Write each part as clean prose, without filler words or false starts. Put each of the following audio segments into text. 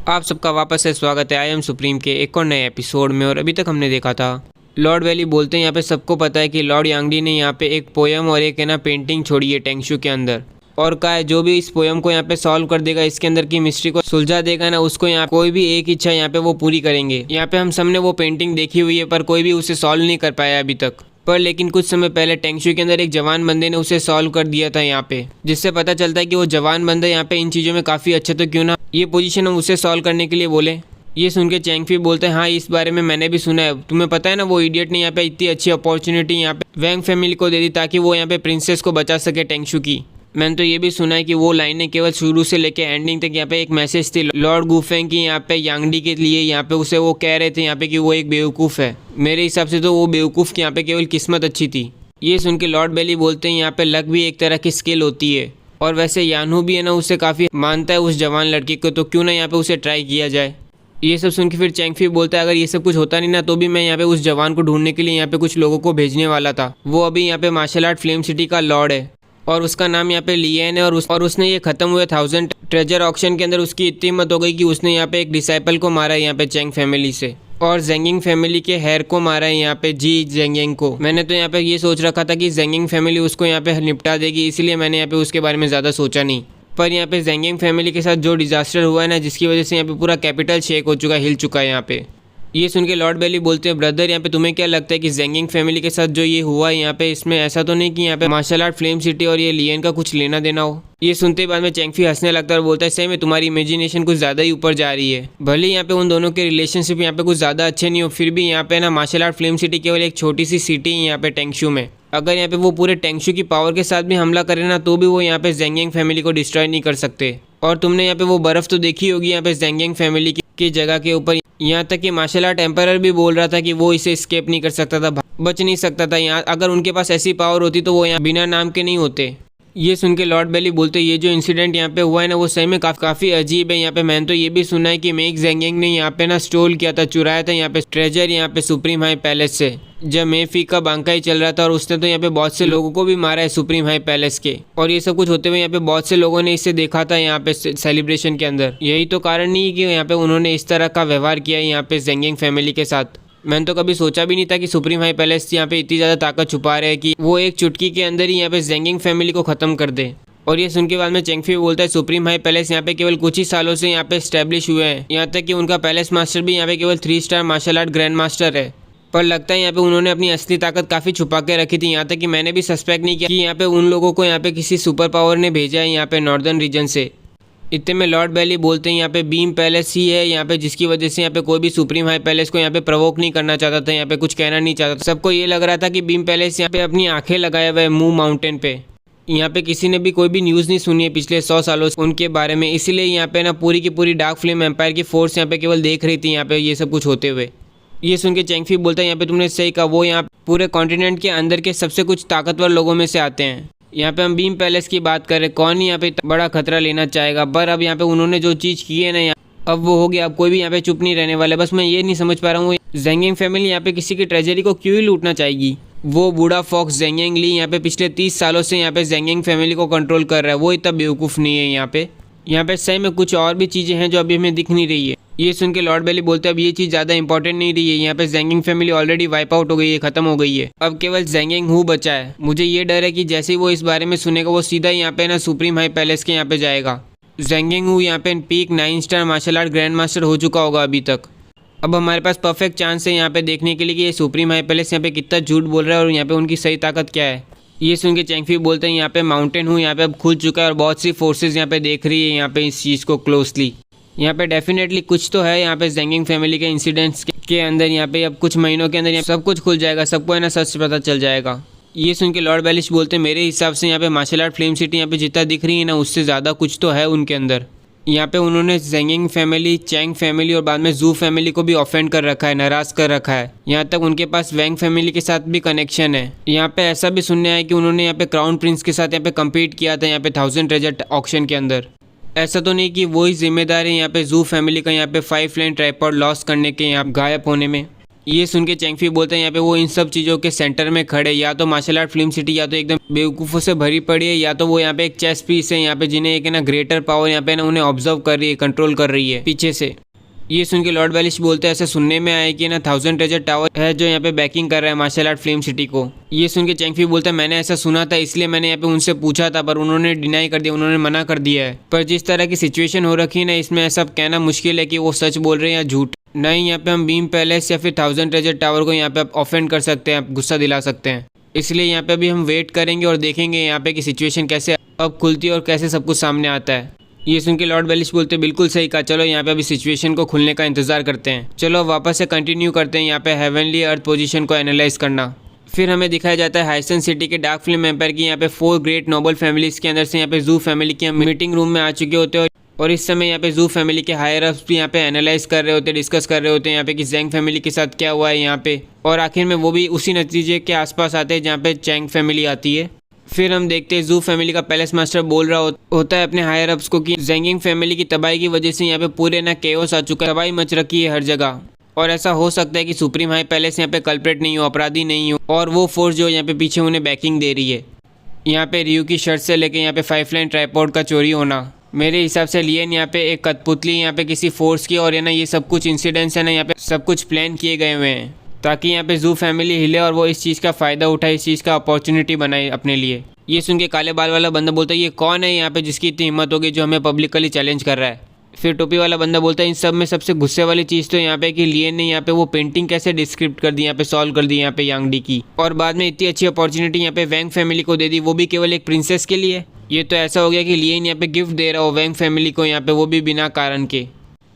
आप सबका वापस से स्वागत है आई एम सुप्रीम के एक और नए एपिसोड में। और अभी तक हमने देखा था लॉर्ड वैली बोलते हैं यहाँ पे सबको पता है कि लॉर्ड यांगडी ने यहाँ पे एक पोयम और एक है ना पेंटिंग छोड़ी है टेंगशू के अंदर, और कहा है जो भी इस पोयम को यहाँ पे सॉल्व कर देगा, इसके अंदर की मिस्ट्री को सुलझा देगा ना, उसको यहाँ कोई भी एक इच्छा यहाँ पे वो पूरी करेंगे। यहाँ पे हम सबने वो पेंटिंग देखी हुई है पर कोई भी उसे सॉल्व नहीं कर पाया अभी तक। पर लेकिन कुछ समय पहले टेंगशू के अंदर एक जवान बंदे ने उसे सॉल्व कर दिया था यहाँ पे, जिससे पता चलता है कि वो जवान बंदा यहाँ पे इन चीज़ों में काफ़ी अच्छा, तो क्यों ना ये पोजीशन हम उसे सॉल्व करने के लिए बोले। ये सुन के चैंगफी बोलते हैं हाँ इस बारे में मैंने भी सुना है, तुम्हें पता है ना वो इडियट ने यहाँ पे इतनी अच्छी अपॉर्चुनिटी यहाँ पे वैंग फैमिली को दे दी ताकि वो यहाँ पे प्रिंसेस को बचा सके टेंगशू की। मैंने तो ये भी सुना है कि वो लाइनें केवल शुरू से लेके एंडिंग तक यहाँ पे एक मैसेज थी लॉर्ड गुफेंग की यहाँ पे यांगडी के लिए। यहाँ पे उसे वो कह रहे थे यहाँ पे कि वो एक बेवकूफ़ है। मेरे हिसाब से तो वो बेवकूफ़ की यहाँ पे केवल किस्मत अच्छी थी। ये सुन के लॉर्ड बेली बोलते हैं यहाँ पे लक भी एक तरह की स्किल होती है, और वैसे यानू भी है ना उससे काफ़ी मानता है उस जवान लड़की को, तो क्यों ना यहाँ पे उसे ट्राई किया जाए। ये सब सुन के फिर चैंगफी बोलता है अगर ये सब कुछ होता नहीं ना तो भी मैं यहाँ पे उस जवान को ढूंढने के लिए यहाँ पे कुछ लोगों को भेजने वाला था। वो अभी यहाँ पे मार्शल आर्ट फ्लेम सिटी का लॉर्ड है और उसका नाम यहाँ पे लियन है, और उसने ये खत्म हुए 1000 ट्रेजर ऑक्शन के अंदर उसकी इतनी हिम्मत हो गई कि उसने यहाँ पे एक डिसाइपल को मारा है यहाँ पे चैंग फैमिली से, और जेंगिंग फैमिली के हेयर को मारा है यहाँ पे जी जेंगिंग को। मैंने तो यहाँ पे ये सोच रखा था कि जेंगिंग फैमिली उसको यहाँ पे निपटा देगी, इसलिए मैंने यहाँ पे उसके बारे में ज़्यादा सोचा नहीं। पर यहाँ पे जेंगिंग फैमिली के साथ जो डिजास्टर हुआ है ना, जिसकी वजह से यहाँ पे पूरा कैपिटल शेक हो चुका है, हिल चुका है यहाँ पे। ये सुन के लॉर्ड बेली बोलते हैं ब्रदर यहाँ पे तुम्हें क्या लगता है कि जेंगिंग फैमिली के साथ जो ये हुआ है यहाँ पे, इसमें ऐसा तो नहीं कि यहाँ पे मार्शल आर्ट फ्लेम सिटी और ये लियन का कुछ लेना देना हो। ये सुनते ही बाद में चैंगफी हंसने लगता है और बोलता है सही में तुम्हारी इमेजिनेशन कुछ ज़्यादा ही ऊपर जा रही है। भले यहाँ पे उन दोनों के रिलेशनशिप यहाँ पे कुछ ज़्यादा अच्छे नहीं हो, फिर भी यहाँ पे ना मार्शल आर्ट फ्लेम सिटी केवल एक छोटी सी सिटी है यहाँ पे टेंगशू में। अगर यहाँ पे वो पूरे टेंगशू की पावर के साथ भी हमला करे ना तो भी वो यहाँ पे जेंगिंग फैमिली को डिस्ट्रॉय नहीं कर सकते। और तुमने यहाँ पे वो बर्फ़ तो देखी होगी यहाँ पे जेंगिंग फैमिली की जगह के ऊपर, यहाँ तक कि मार्शल आर्ट एम्पायर भी बोल रहा था कि वो इसे स्केप नहीं कर सकता था, बच नहीं सकता था। यहाँ अगर उनके पास ऐसी पावर होती तो वो यहाँ बिना नाम के नहीं होते। ये सुन के लॉर्ड बेली बोलते ये जो इंसिडेंट यहाँ पे हुआ है ना वो सही में काफ़ी अजीब है। यहाँ पे मैंने तो ये भी सुना है कि मेक जेंगिंग ने यहाँ पे ना स्टोल किया था, चुराया था यहाँ पे ट्रेजर यहाँ पे सुप्रीम हाई पैलेस से, जब मेफी का बांका ही चल रहा था, और उसने तो यहाँ पे बहुत से लोगों को भी मारा है सुप्रीम हाई पैलेस के। और ये सब कुछ होते हुए यहाँ पे बहुत से लोगों ने इसे देखा था यहाँ पे सेलिब्रेशन के अंदर। यही तो कारण नहीं है कि यहाँ पे उन्होंने इस तरह का व्यवहार किया है यहाँ पे जेंगिंग फैमिली के साथ। मैंने तो कभी सोचा भी नहीं था कि सुप्रीम हाई पैलेस यहाँ पे इतनी ज़्यादा ताकत छुपा रहे हैं कि वो एक चुटकी के अंदर ही यहाँ पे जेंगिंग फैमिली को ख़त्म कर दे। और ये सुन के बाद में चैंगफी बोलता है सुप्रीम हाई पैलेस यहाँ पे केवल कुछ ही सालों से यहाँ पे स्टैब्लिश हुए हैं, यहाँ तक कि उनका पैलेस मास्टर भी यहाँ पे केवल 3 star martial art grand master है। पर लगता है यहाँ पे उन्होंने अपनी असली ताकत काफ़ी छुपा के रखी थी, यहाँ तक कि मैंने भी सस्पेक्ट नहीं किया कि यहाँ पे उन लोगों को यहाँ पे किसी सुपर पावर ने भेजा है यहाँ पे नॉर्दर्न रीजन से। इतने में लॉर्ड बेली बोलते हैं यहाँ पे बीम पैलेस ही है यहाँ पे, जिसकी वजह से यहाँ पे कोई भी सुप्रीम हाई पैलेस को यहाँ पे प्रवोक नहीं करना चाहता था, यहाँ पे कुछ कहना नहीं चाहता था। सबको ये लग रहा था कि बीम पैलेस यहाँ पे अपनी आंखें लगाए हुए मूव माउंटेन पे। यहाँ पे किसी ने भी कोई भी न्यूज़ नहीं सुनी है पिछले 100 सालों से उनके बारे में, इसीलिए यहाँ पे ना पूरी की पूरी डार्क फ्लेम एम्पायर की फोर्स यहाँ पे केवल देख रही थी यहाँ पे ये सब कुछ होते हुए। ये सुन के चैंगफी बोलता है यहाँ पे तुमने सही कहा, वो यहाँ पूरे कॉन्टिनेंट के अंदर के सबसे कुछ ताकतवर लोगों में से आते हैं। यहाँ पे हम बीम पैलेस की बात करें, कौन यहाँ पे बड़ा खतरा लेना चाहेगा, पर अब यहाँ पे उन्होंने जो चीज़ की है ना अब वो हो गया, अब कोई भी यहाँ पे चुप नहीं रहने वाला। बस मैं ये नहीं समझ पा रहा हूँ जेंगिंग फैमिली यहाँ पे किसी की ट्रेजरी को क्यों ही लूटना चाहेगी। वो बूढ़ा फॉक्स जेंगिंग ली यहाँ पे पिछले 30 सालों से यहाँ पे जेंगिंग फैमिली को कंट्रोल कर रहा है, वो इतना बेवकूफ़ नहीं है। यहाँ पे सही में कुछ और भी चीज़ें हैं जो अभी हमें दिख नहीं रही है। ये सुन के लॉर्ड बेली बोलते हैं अब ये चीज़ ज़्यादा इंपॉर्टेंट नहीं रही है, यहाँ पे Jenging family already wipe out हो गई है, खत्म हो गई है, अब केवल जेंगिंग हू बचा है। मुझे ये डर है कि जैसे ही वो इस बारे में सुनेगा वो सीधा यहाँ पे ना सुप्रीम हाई पैलेस के यहाँ पे जाएगा। जेंगिंग हू यहाँ पे peak 9 star martial art grand master हो चुका होगा अभी तक। अब हमारे पास परफेक्ट चांस है यहाँ पे देखने के लिए कि ये सुप्रीम हाई पैलेस यहाँ पे कितना झूठ बोल रहा है और यहाँ पे उनकी सही ताकत क्या है। ये सुन के चैंगफी बोलते हैं यहाँ पे माउंटेन हूँ यहाँ पे अब खुल चुका है और बहुत सी फोर्सेज यहाँ पे देख रही है यहाँ पे इस चीज़ को क्लोजली। यहाँ पे डेफिनेटली कुछ तो है यहाँ पे जेंगिंग फैमिली के इंसिडेंट्स के अंदर। यहाँ पे अब कुछ महीनों के अंदर यहाँ सब कुछ खुल जाएगा, सबको है ना सच पता चल जाएगा। ये सुन के लॉर्ड बेलिश बोलते हैं मेरे हिसाब से यहाँ पे मार्शल आर्ट फ्लेम सिटी यहाँ पे जितना दिख रही है ना उससे ज़्यादा कुछ तो है उनके अंदर। यहाँ पे उन्होंने जेंगिंग फैमिली, चैंग फैमिली और बाद में जू फैमिली को भी ऑफेंड कर रखा है, नाराज़ कर रखा है। यहाँ तक उनके पास वैंग फैमिली के साथ भी कनेक्शन है। यहाँ पे ऐसा भी सुनने आया कि उन्होंने यहाँ पे क्राउन प्रिंस के साथ यहाँ पे कम्पीट किया था यहाँ पे 1000 ट्रेजर ऑक्शन के अंदर। ऐसा तो नहीं कि वो ही जिम्मेदार है यहाँ पे जू फैमिली का यहाँ पे 5 लेन ट्राइपॉड लॉस करने के यहाँ गायब होने में। ये सुन के चैंगफी बोलते हैं यहाँ पे वो इन सब चीज़ों के सेंटर में खड़े, या तो मार्शल आर्ट फिल्म सिटी या तो एकदम बेवकूफ़ों से भरी पड़ी है, या तो वो यहाँ पे एक चेस पीस है यहाँ पे, जिन्हें एक ना ग्रेटर पावर यहाँ पे ना उन्हें ऑब्जर्व कर रही है, कंट्रोल कर रही है पीछे से। ये सुन के लॉर्ड बैलिश बोलते हैं ऐसा सुनने में आया कि ना 1000 ट्रेजर टावर है जो यहाँ पे बैकिंग कर रहा है मार्शल आर्ट फिल्म सिटी को। ये सुन के चैंगफी बोलता है मैंने ऐसा सुना था, इसलिए मैंने यहाँ पे उनसे पूछा था, पर उन्होंने डिनाई कर दिया, उन्होंने मना कर दिया है। पर जिस तरह की सिचुएशन हो रखी है ना, इसमें ऐसा कहना मुश्किल है कि वो सच बोल रहे हैं या झूठ। नहीं, यहाँ पे हम बीम पैलेस या फिर 1000 ट्रेजर टावर को यहाँ पे आप ऑफेंड कर सकते हैं, आप गुस्सा दिला सकते हैं। इसलिए यहाँ पे अभी हम वेट करेंगे और देखेंगे यहाँ पे की सिचुएशन कैसे अब खुलती है और कैसे सब कुछ सामने आता है। ये सुन के लॉर्ड बैलिश बोलते बिल्कुल सही कहा, चलो यहाँ पे अभी सिचुएशन को खुलने का इंतजार करते हैं। चलो वापस से कंटिन्यू करते हैं यहाँ पे हेवनली अर्थ पोजीशन को एनालाइज करना। फिर हमें दिखाया जाता है हाइसन सिटी के डार्क फिल्म एम्पायर की यहाँ पे 4 ग्रेट नोबल फैमिलीज के अंदर से यहाँ पे जू फैमिली के मीटिंग रूम में आ चुके होते हैं और इस समय यहाँ पे जू फैमिली के हायर अप्स भी यहाँ पे एनालाइज कर रहे होते हैं, डिस्कस कर रहे होते हैं यहाँ पे कि जैंग फैमिली के साथ क्या हुआ है यहाँ पे, और आखिर में वो भी उसी नतीजे के आसपास आते हैं जहाँ पे चैंग फैमिली आती है। फिर हम देखते हैं जू फैमिली का पैलेस मास्टर बोल रहा होता है अपने हायर अप्स को कि जैंगिंग फैमिली की तबाही की वजह से यहाँ पे पूरे ना केओस आ चुका है, तबाही मच रखी है हर जगह, और ऐसा हो सकता है कि सुप्रीम हाई पैलेस यहाँ पे कल्प्रेट नहीं हो, अपराधी नहीं हो, और वो फोर्स जो यहाँ पे पीछे उन्हें बैकिंग दे रही है। यहाँ पे रियू की शर्ट से लेके यहाँ पे 5 लाइन ट्राइपॉड का चोरी होना, मेरे हिसाब से लियन यहाँ पे एक कठपुतली यहाँ पे किसी फोर्स की, और है ना ये सब कुछ इंसिडेंट्स है ना यहाँ पे सब कुछ प्लान किए गए हुए हैं ताकि यहाँ पे जू फैमिली हिले और वो इस चीज़ का फ़ायदा उठाए, इस चीज़ का अपॉर्चुनिटी बनाए अपने लिए। ये सुन के काले बाल वाला बंदा बोलता है ये कौन है यहाँ पे जिसकी इतनी हिम्मत होगी जो हमें पब्लिकली चैलेंज कर रहा है। फिर टोपी वाला बंदा बोलता है इन सब में सबसे गुस्से वाली चीज़ तो यहाँ पे कि लियन ने यहाँ पे वो पेंटिंग कैसे डिस्क्रिप्ट कर दी, यहाँ पे सॉल्व कर दी यहाँ पे यांगडी की, और बाद में इतनी अच्छी अपॉर्चुनिटी यहाँ पे वैंग फैमिली को दे दी, वो भी केवल एक प्रिंसेस के लिए। ये तो ऐसा हो गया कि लियन यहाँ पे गिफ्ट दे रहा हो वैंग फैमिली को यहाँ पे, वो भी बिना कारण के।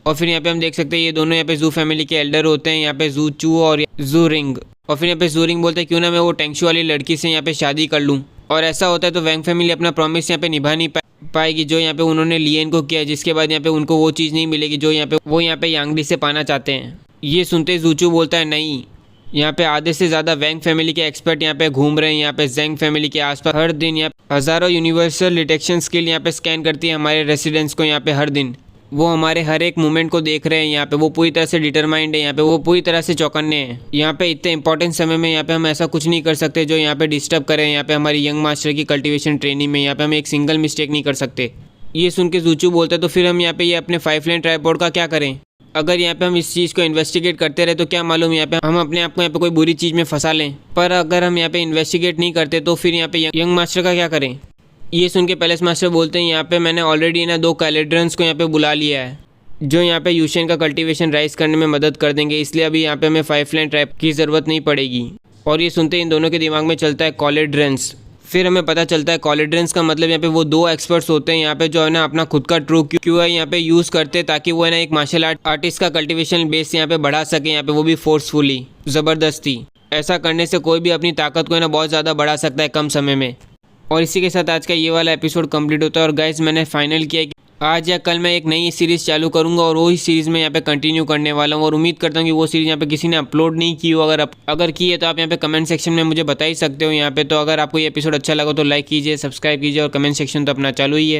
और फिर यहाँ पे हम देख सकते हैं ये दोनों यहाँ पे जू फैमिली के एल्डर होते हैं, यहाँ पे जू चू और जू रिंग। और फिर यहाँ पे जू रिंग बोलते हैं क्यों ना मैं वो टेंगशू वाली लड़की से यहाँ पे शादी कर लूँ, और ऐसा होता है तो वैंग फैमिली अपना प्रॉमिस यहाँ पे निभा नहीं पाएगी जो यहाँ पे उन्होंने लियन को किया, जिसके बाद यहाँ पे उनको वो चीज़ नहीं मिलेगी जो यहाँ पे यांगडी से पाना चाहते हैं। ये सुनते जूचू बोलता है नहीं, यहाँ पे आधे से ज़्यादा वैंग फैमिली के एक्सपर्ट यहाँ पे घूम रहे हैं यहाँ पे जैंग फैमिली के आसपास हर दिन, यहाँ हज़ारों यूनिवर्सल डिटेक्शन स्किल यहाँ पे स्कैन करती है हमारे रेसिडेंट्स को यहाँ पे हर दिन। वो हमारे हर एक मूवमेंट को देख रहे हैं यहाँ पे, वो पूरी तरह से डिटरमाइंड है यहाँ पे, वो पूरी तरह से चौकन्ने हैं। यहाँ पे इतने इंपॉर्टेंट समय में यहाँ पे हम ऐसा कुछ नहीं कर सकते जो यहाँ पे डिस्टर्ब करें यहाँ पे हमारी यंग मास्टर की कल्टीवेशन ट्रेनिंग में, यहाँ पे हम एक सिंगल मिस्टेक नहीं कर सकते। ये सुन के जूचू बोलते तो फिर हम यहाँ पे ये अपने 5 लाइन ट्राइपॉड का क्या करें? अगर यहाँ पे हम इस चीज़ को इन्वेस्टिगेट करते रहे तो क्या मालूम यहाँ पे हम अपने आप को यहाँ पे कोई बुरी चीज़ में फंसा लें, पर अगर हम यहाँ पे इन्वेस्टिगेट नहीं करते तो फिर यहाँ पे यंग मास्टर का क्या करें? ये सुन के पैलेस मास्टर बोलते हैं यहाँ पे मैंने ऑलरेडी ना 2 कैलेड्रंस को यहाँ पे बुला लिया है जो यहाँ पे यूशेन का कल्टीवेशन राइज करने में मदद कर देंगे, इसलिए अभी यहाँ पे हमें 5 लाइन ट्रैप की ज़रूरत नहीं पड़ेगी। और ये सुनते इन दोनों के दिमाग में चलता है कॉलेड्रेंस। फिर हमें पता चलता है कॉलेड्रेंस का मतलब यहाँ पे वो 2 एक्सपर्ट्स होते हैं यहाँ पे जो है ना अपना खुद का ट्रू क्यू है यहाँ पे यूज़ करते ताकि वो है ना एक मार्शल आर्टिस्ट का कल्टीवेशन बेस यहाँ पे बढ़ा सके, यहाँ पे वो भी फोर्सफुली, ज़बरदस्ती। ऐसा करने से कोई भी अपनी ताकत को है ना बहुत ज़्यादा बढ़ा सकता है कम समय में। और इसी के साथ आज का ये वाला एपिसोड कंप्लीट होता है। और गाइस मैंने फाइनल किया कि आज या कल मैं एक नई सीरीज़ चालू करूंगा और वही सीरीज़ में यहाँ पे कंटिन्यू करने वाला हूँ, और उम्मीद करता हूँ कि वो सीरीज़ यहाँ पे किसी ने अपलोड नहीं की हो। अगर की है तो आप यहाँ पे कमेंट सेक्शन में मुझे बता ही सकते हो यहाँ पे। तो अगर आपको ये एपिसोड अच्छा लगा तो लाइक कीजिए, सब्सक्राइब कीजिए, और कमेंट सेक्शन तो अपना चालू ही है।